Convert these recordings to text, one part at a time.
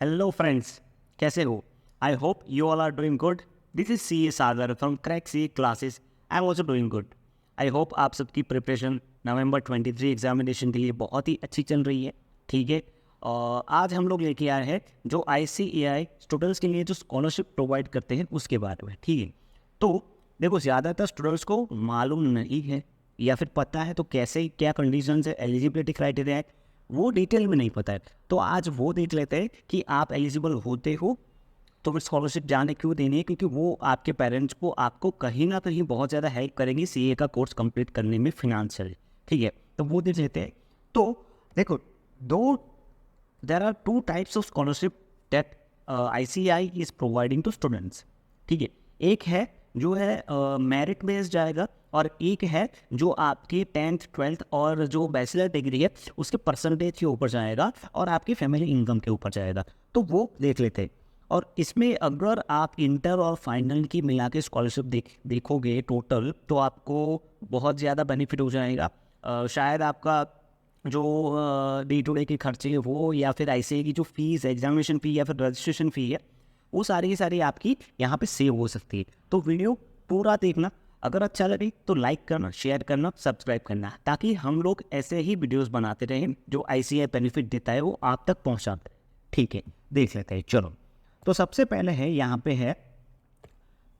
Hello friends, कैसे हो? I hope you all are doing good. This is C A Sagar from crack C classes. I am also doing good. I hope आप सबकी preparation नवंबर 23 examination के लिए बहुत ही अच्छी चल रही है. ठीक है. और आज हम लोग लेके आए हैं जो ICAI स्टूडेंट्स के लिए जो स्कॉलरशिप प्रोवाइड करते हैं उसके बारे में. ठीक है. तो देखो, ज़्यादातर स्टूडेंट्स को मालूम नहीं है या फिर पता है तो कैसे क्या कंडीशन है, एलिजिबिलिटी क्राइटेरिया है, वो डिटेल में नहीं पता है. तो आज वो देख लेते हैं कि आप एलिजिबल होते हो तो फिर स्कॉलरशिप जाने क्यों देनी है, क्योंकि वो आपके पेरेंट्स को आपको कहीं ना कहीं बहुत ज़्यादा हेल्प करेंगी CA का कोर्स कंप्लीट करने में फिनेंशियल. ठीक है. तो वो देख लेते हैं. तो देखो, there are two types of scholarship that ICAI is providing to students. ठीक है. एक है जो है मेरिट बेस्ड जाएगा, और एक है जो आपकी 10th 12th और जो बैचलर डिग्री है उसके परसेंटेज के ऊपर जाएगा और आपकी फैमिली इनकम के ऊपर जाएगा. तो वो देख लेते हैं. और इसमें अगर आप इंटर और फाइनल की मिला के स्कॉलरशिप देखोगे टोटल, तो आपको बहुत ज़्यादा बेनिफिट हो जाएगा. शायद आपका जो डे टू डे के खर्चे हैं वो, या फिर ICAI की जो फीस है, एग्जामिनेशन फ़ी या फिर रजिस्ट्रेशन फ़ी है, वो सारी की सारी आपकी यहाँ पे सेव हो सकती है. तो वीडियो पूरा देखना. अगर अच्छा लगे तो लाइक करना, शेयर करना, सब्सक्राइब करना, ताकि हम लोग ऐसे ही वीडियोस बनाते रहें जो ICAI बेनिफिट देता है वो आप तक पहुँचाते हैं. ठीक है. देख लेते हैं. चलो, तो सबसे पहले है यहाँ पे है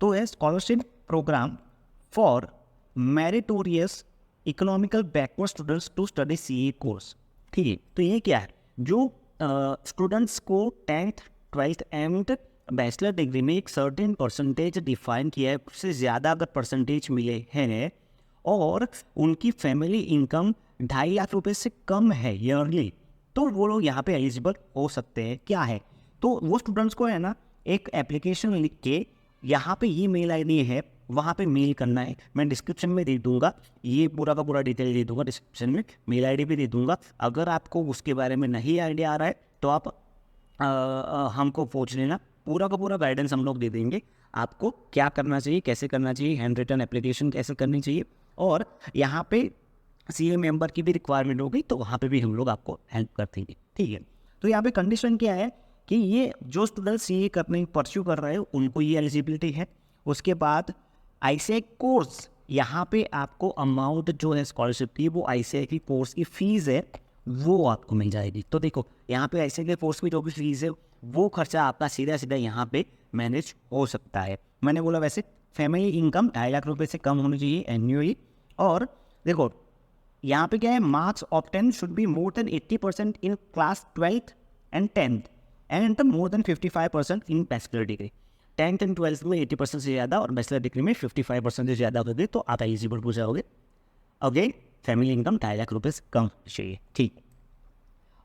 तो है scholarship program for meritorious economical backward students to study CA course. ठीक है. तो ये क्या है, जो स्टूडेंट्स को 10th 12th and bachelor degree में एक सर्टेन परसेंटेज डिफाइन किया है, उससे ज़्यादा अगर परसेंटेज मिले हैं और उनकी फैमिली इनकम 2.5 लाख रुपए से कम है ईयरली, तो वो लोग यहाँ पे एलिजिबल हो सकते हैं. क्या है, तो वो स्टूडेंट्स को है ना एक एप्लीकेशन लिख के यहाँ पे ये मेल ID है, वहाँ पे मेल करना है. मैं डिस्क्रिप्शन में दे दूँगा, ये पूरा का पूरा डिटेल दे दूँगा डिस्क्रिप्शन में, मेल ID भी दे दूँगा. अगर आपको उसके बारे में नहीं आइडिया आ रहा है तो आप हमको पूछ लेना. पूरा का पूरा गाइडेंस हम लोग दे देंगे आपको, क्या करना चाहिए, कैसे करना चाहिए, हैंड रिटन एप्लीकेशन कैसे करनी चाहिए, और यहाँ पे CA मेंबर की भी रिक्वायरमेंट होगी तो वहाँ पे भी हम लोग आपको हेल्प कर देंगे. ठीक है. तो यहाँ पे कंडीशन क्या है कि ये जो स्टूडेंट CA करने परस्यू कर रहे हो उनको ये एलिजिबिलिटी है. उसके बाद ICAI कोर्स, यहाँ पे आपको अमाउंट जो है स्कॉलरशिप की, वो ICAI की कोर्स की फ़ीस है वो आपको मिल जाएगी. तो देखो, यहाँ पे ICAI के कोर्स की जो भी फीस है वो खर्चा आपका सीधा सीधा यहाँ पे मैनेज हो सकता है. मैंने बोला वैसे फैमिली इनकम 2.5 लाख रुपए से कम होनी चाहिए एन्युअली. और देखो, यहाँ पे क्या है, marks obtain should be more than 80% in class 12th and 10th and more than 55% in bachelor degree. 10th and 12th में 80% से ज़्यादा और बैचलर डिग्री में 55% से ज़्यादा होगी तो आप एलिजिबल हो जाओगे. अगेन फैमिली इनकम 2.5 लाख रुपये से कम चाहिए. ठीक.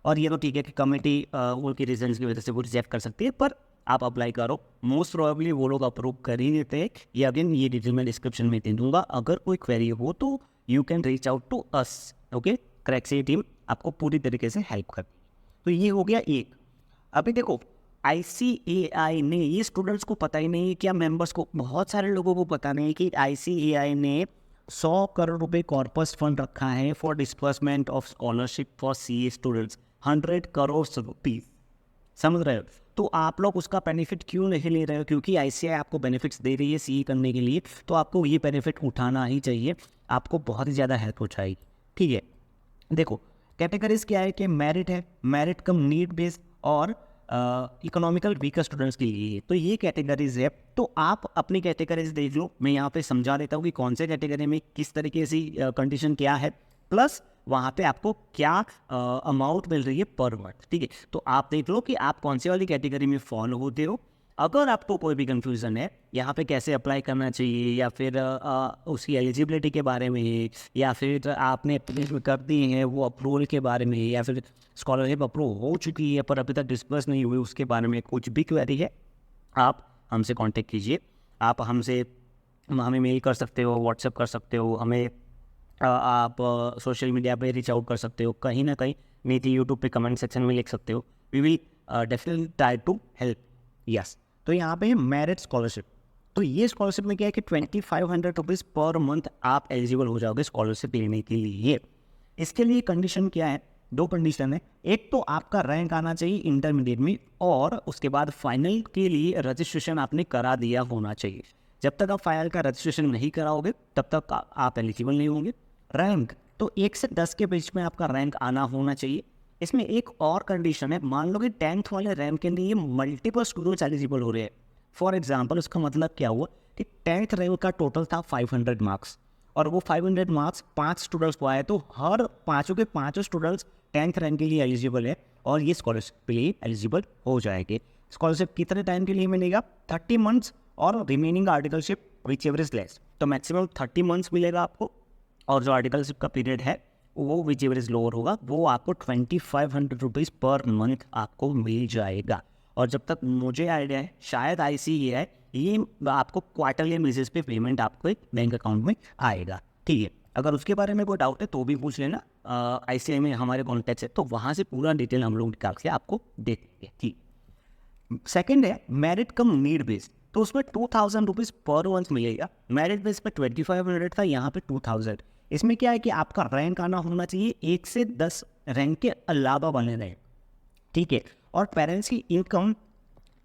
और ये तो ठीक है कि कमेटी उनकी रीजन्स की वजह से वो रिजेक्ट कर सकती है, पर आप अप्लाई करो. मोस्ट प्रोबेबली वो लोग अप्रूव कर ही देते हैं. ये अगेन ये डिटेल मैं डिस्क्रिप्शन में दे दूंगा. अगर कोई क्वेरी हो तो you can reach out to us. Okay. Crack C team आपको पूरी तरीके से हेल्प कर. तो ये हो गया एक. अभी देखो, ICAI ने, ये स्टूडेंट्स को पता ही नहीं है, क्या मेंबर्स को, बहुत सारे लोगों को पता नहीं है कि ICAI ने 100 करोड़ रुपए कॉर्पस फंड रखा है for disbursement of scholarship for CA students. 100 crore rupees. समझ रहे हो? तो आप लोग उसका बेनिफिट क्यों नहीं ले रहे हो? क्योंकि ICAI आपको बेनिफिट्स दे रही है CA करने के लिए, तो आपको ये बेनिफिट उठाना ही चाहिए. आपको बहुत ही ज़्यादा हेल्प हो जाएगी. ठीक है. देखो, कैटेगरीज क्या है कि मेरिट है, मेरिट कम नीड बेस्ड, और इकोनॉमिकल वीकर स्टूडेंट्स के लिए. तो ये कैटेगरीज है. तो आप अपनी कैटेगरीज देख लो. मैं यहाँ पे समझा देता हूँ कि कौन से कैटेगरी में किस तरीके से कंडीशन क्या है, प्लस वहाँ पे आपको क्या अमाउंट मिल रही है पर मंथ. ठीक है. तो आप देख लो कि आप कौन से वाली कैटेगरी में फॉलो होते हो. अगर आपको कोई भी कंफ्यूजन है यहाँ पे कैसे अप्लाई करना चाहिए, या फिर उसकी एलिजिबिलिटी के बारे में, या फिर आपने अप्लाई कर दी है वो अप्रूवल के बारे में, या फिर स्कॉलरशिप अप्रूव हो चुकी है पर अभी तक डिस्बर्स नहीं हुई, उसके बारे में कुछ भी क्वेरी है, आप हमसे कांटेक्ट कीजिए. आप हमें मेल कर सकते हो, व्हाट्सएप कर सकते हो, हमें आप सोशल मीडिया पे रीच आउट कर सकते हो, कहीं ना कहीं नीति यूट्यूब पे कमेंट सेक्शन में लिख सकते हो. We will definitely try to help. Yes. तो यहाँ पे मेरिट स्कॉलरशिप. तो ये स्कॉलरशिप में क्या है कि 2500 रुपीज़ पर मंथ आप एलिजिबल हो जाओगे स्कॉलरशिप लेने के लिए. इसके लिए कंडीशन क्या है, दो कंडीशन है, एक तो आपका रैंक आना चाहिए इंटरमीडिएट में, और उसके बाद फाइनल के लिए रजिस्ट्रेशन आपने करा दिया होना चाहिए। जब तक आप फाइनल का रजिस्ट्रेशन नहीं कराओगे तब तक आप एलिजिबल नहीं होंगे। रैंक तो 1 से 10 के बीच में आपका रैंक आना होना चाहिए। इसमें एक और कंडीशन है, मान लो कि 10th वाले रैंक के लिए मल्टीपल स्टूडेंट्स एलिजिबल हो रहे हैं। फॉर एग्जाम्पल उसका मतलब क्या हुआ कि 10th रैंक का टोटल था 500 मार्क्स, और वो 500 मार्क्स 5 स्टूडेंट्स को आए, तो हर पाँचों के पाँचों स्टूडेंट्स 10th रैंक के लिए एलिजिबल है और ये स्कॉलरशिप के लिए एलिजिबल हो जाएंगे। स्कॉलरशिप कितने टाइम के लिए मिलेगा? 30 मंथ्स, और remaining articleship which ever is less, तो मैक्सिमम 30 मंथ्स मिलेगा आपको, और जो आर्टिकलशिप का पीरियड है वो विच एवर इज लोअर होगा वो आपको 2500 रुपीज़ पर मंथ आपको मिल जाएगा। और जब तक मुझे आइडिया है शायद ICAI ये आपको क्वार्टरली बेसिस पे पेमेंट आपको एक बैंक अकाउंट में आएगा, ठीक है। अगर उसके बारे में कोई डाउट है तो भी पूछ लेना, ICAI में हमारे कॉन्टैक्ट है तो वहाँ से पूरा डिटेल हम लोग निकाल के आपको दे देंगे, ठीक। सेकेंड है मेरिट कम नीड बेस्ड, तो उसमें 2000 रुपीज़ पर मंथ मिलेगा। मेरिट बेस पे 2500 था, यहाँ पे 2000। इसमें क्या है कि आपका रैंक आना होना चाहिए 1 से 10 रैंक के अलावा बने रहे, ठीक है। और पेरेंट्स की इनकम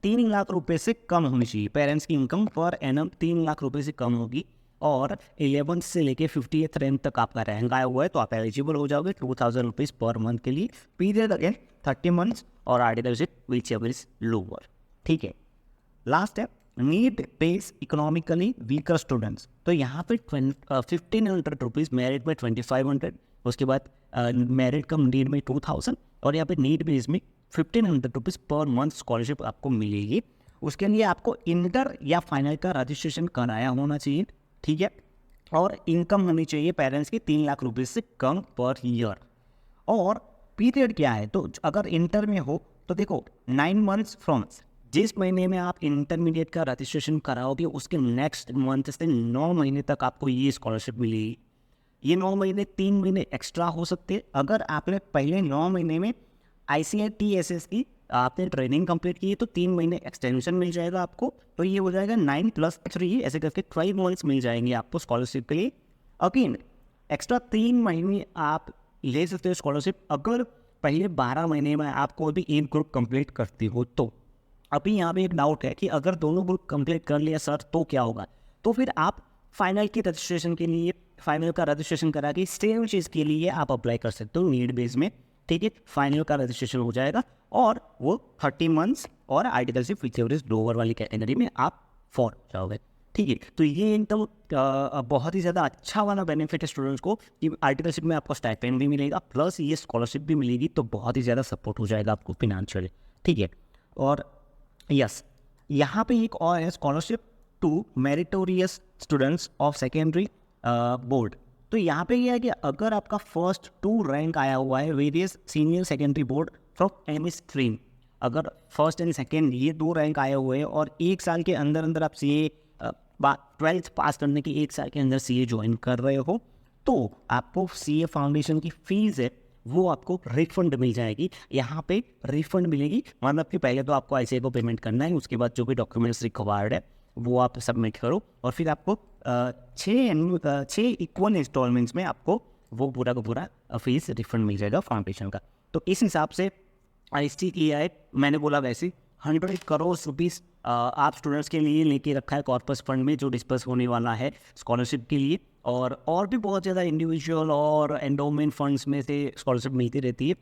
3 लाख रुपए से कम होनी चाहिए। पेरेंट्स की इनकम पर एनम 3 लाख रुपए से कम होगी, और 11th से लेके 50th रैंक तक आपका रैंक आया हुआ है तो आप एलिजिबल हो जाओगे 2000 रुपीज़ पर मंथ के लिए। पीरियड अगेन 30 मंथ्स, और articleship which ever is lower, ठीक है। लास्ट है need base economically weaker students, तो यहाँ पे 1500 रुपीज़, मेरिट में 2500, उसके बाद मेरिट कम नीड में 2000, और यहाँ पे नीड बेस में 1500 रुपीज़ पर मंथ स्कॉलरशिप आपको मिलेगी। उसके लिए आपको इंटर या फाइनल का रजिस्ट्रेशन कराया होना चाहिए, ठीक है। और इनकम होनी चाहिए पेरेंट्स की 3 लाख रुपये से कम पर ईयर। और पीरियड क्या है, तो अगर इंटर में हो तो देखो 9 मंथ्स फ्रॉम जिस महीने में आप इंटरमीडिएट का रजिस्ट्रेशन कराओगे उसके नेक्स्ट मंथ से 9 महीने तक आपको ये स्कॉलरशिप मिलेगी। ये 9 महीने 3 महीने एक्स्ट्रा हो सकते हैं। अगर आपने पहले 9 महीने में ICAI TSS की आपने ट्रेनिंग कंप्लीट की है तो 3 महीने एक्सटेंशन मिल जाएगा आपको, तो ये हो जाएगा 9 + 3 ऐसे करके 12 मंथ्स मिल जाएंगे आपको स्कॉलरशिप के लिए। अगेन एक्स्ट्रा 3 महीने आप ले सकते हो स्कॉलरशिप अगर पहले 12 महीने में आप कोई भी एक ग्रुप कंप्लीट करते हो तो। अभी यहाँ पे एक डाउट है कि अगर दोनों ग्रुप कंप्लीट कर लिया सर तो क्या होगा, तो फिर आप फाइनल की रजिस्ट्रेशन के लिए फाइनल का रजिस्ट्रेशन करा के सेम चीज़ के लिए आप अप्लाई कर सकते हो नीड बेस में, ठीक है। फाइनल का रजिस्ट्रेशन हो जाएगा और वो 30 मंथ्स और articleship which ever is lower वाली कैटेगरी में आप फॉल हो जाओगे, ठीक है। तो ये एकदम बहुत ही ज़्यादा अच्छा वाला बेनिफिट है स्टूडेंट्स को कि आर्टिकलशिप में आपको स्टाइपेंड भी मिलेगा प्लस ये स्कॉलरशिप भी मिलेगी, तो बहुत ही ज़्यादा सपोर्ट हो जाएगा आपको फिनेंशियली, ठीक है। और यस यहाँ पे एक और है scholarship to meritorious students of secondary board. तो यहाँ पे ये है कि अगर आपका फर्स्ट 2 रैंक आया हुआ है various senior secondary board from any stream, अगर फर्स्ट एंड सेकेंड ये 2 रैंक आए हुए हैं और 1 साल के अंदर अंदर आप CA 12th पास करने के 1 साल के अंदर CA ज्वाइन कर रहे हो तो आपको CA फाउंडेशन की फीस है वो आपको रिफंड मिल जाएगी। यहाँ पे रिफंड मिलेगी, मतलब कि पहले तो आपको ICAI को पेमेंट करना है, उसके बाद जो भी डॉक्यूमेंट्स रिक्वायर्ड है वो आप सबमिट करो और फिर आपको 6 इक्वल इंस्टॉलमेंट्स में आपको वो पूरा का पूरा फीस रिफंड मिल जाएगा फाउंडेशन का। तो इस हिसाब से ICAI मैंने बोला वैसे 100 करोड़ रुपीज़ आप स्टूडेंट्स के लिए लेके रखा है कॉर्पस फंड में जो डिस्पर्स होने वाला है स्कॉलरशिप के लिए, और भी बहुत ज़्यादा इंडिविजुअल और एंडोमेंट फंड्स में से स्कॉलरशिप मिलती रहती है।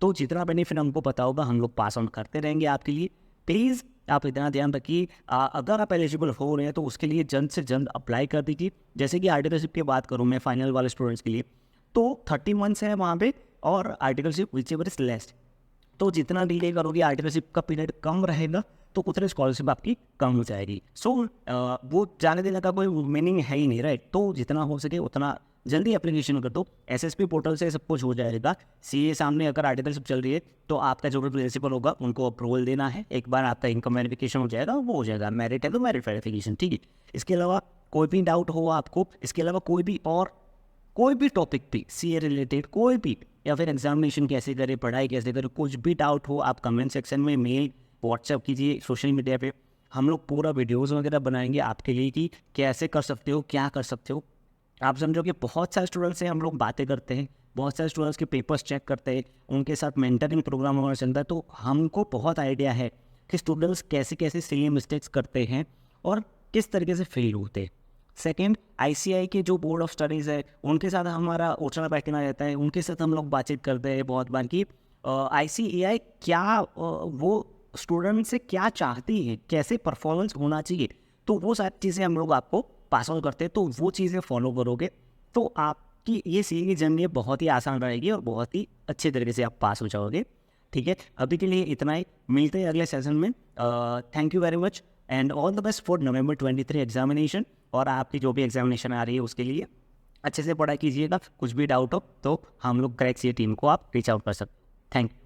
तो जितना बेनिफिट हमको पता होगा हम लोग पास ऑन करते रहेंगे आपके लिए। प्लीज़ आप इतना ध्यान रखिए अगर आप एलिजिबल हो रहे हैं तो उसके लिए जल्द से जल्द अप्लाई कर दीजिए। जैसे कि आर्टिकलशिप की बात करूँ मैं फाइनल वाले स्टूडेंट्स के लिए तो 30 मंथ्स है वहाँ पे, और articleship which ever is less, तो जितना डिले करोगे आर्टिकलशिप का पीरियड कम रहेगा तो उतनी स्कॉलरशिप आपकी कम हो जाएगी। सो वो जाने देने का कोई मीनिंग है ही नहीं, राइट। तो जितना हो सके उतना जल्दी एप्लीकेशन कर दो, SSP पोर्टल से सब कुछ हो जाएगा। CA सामने अगर आर्टिकलशिप चल रही है तो आपका जो भी प्रिंसिपल होगा उनको अप्रूवल देना है, एक बार आपका इनकम वेरिफिकेशन हो जाएगा वो हो जाएगा, मेरिट है तो मेरिट वेरिफिकेशन, ठीक है। इसके अलावा कोई भी डाउट हो आपको, इसके अलावा कोई भी टॉपिक पे CA रिलेटेड कोई भी, या फिर एग्जामिनेशन कैसे करें, पढ़ाई कैसे करें, कुछ भी डाउट हो आप कमेंट सेक्शन में मेल व्हाट्सएप कीजिए, सोशल मीडिया पे हम लोग पूरा वीडियोज़ वगैरह बनाएंगे आपके लिए कि कैसे कर सकते हो, क्या कर सकते हो। आप समझो कि बहुत सारे स्टूडेंट्स से हम लोग बातें करते हैं, बहुत सारे स्टूडेंट्स के पेपर्स चेक करते हैं, उनके साथ मेंटरिंग प्रोग्राम वगैरह चलता है, तो हमको बहुत आइडिया है कि स्टूडेंट्स कैसे कैसे सिली मिस्टेक्स करते हैं और किस तरीके से फेल होते हैं। सेकेंड, ICI के जो बोर्ड ऑफ स्टडीज़ है उनके साथ हमारा उठना बैठना रहता है, उनके साथ हम लोग बातचीत करते हैं बहुत बार कि ICAI क्या वो स्टूडेंट से क्या चाहती है, कैसे परफॉर्मेंस होना चाहिए, तो वो सारी चीज़ें हम लोग आपको पास ऑन करते हैं। तो वो चीज़ें फॉलो करोगे तो आपकी ये सीए की जर्नी बहुत ही आसान रहेगी और बहुत ही अच्छे तरीके से आप पास हो जाओगे। ठीक है, अभी के लिए इतना ही, मिलते हैं अगले सेशन में। Thank you very much and all the best for November 23 examination. और आपकी जो भी एग्जामिनेशन आ रही है उसके लिए अच्छे से पढ़ाई कीजिएगा। कुछ भी डाउट हो तो हम लोग क्रैक्स ये टीम को आप रीच आउट कर सकते हैं। Thank you.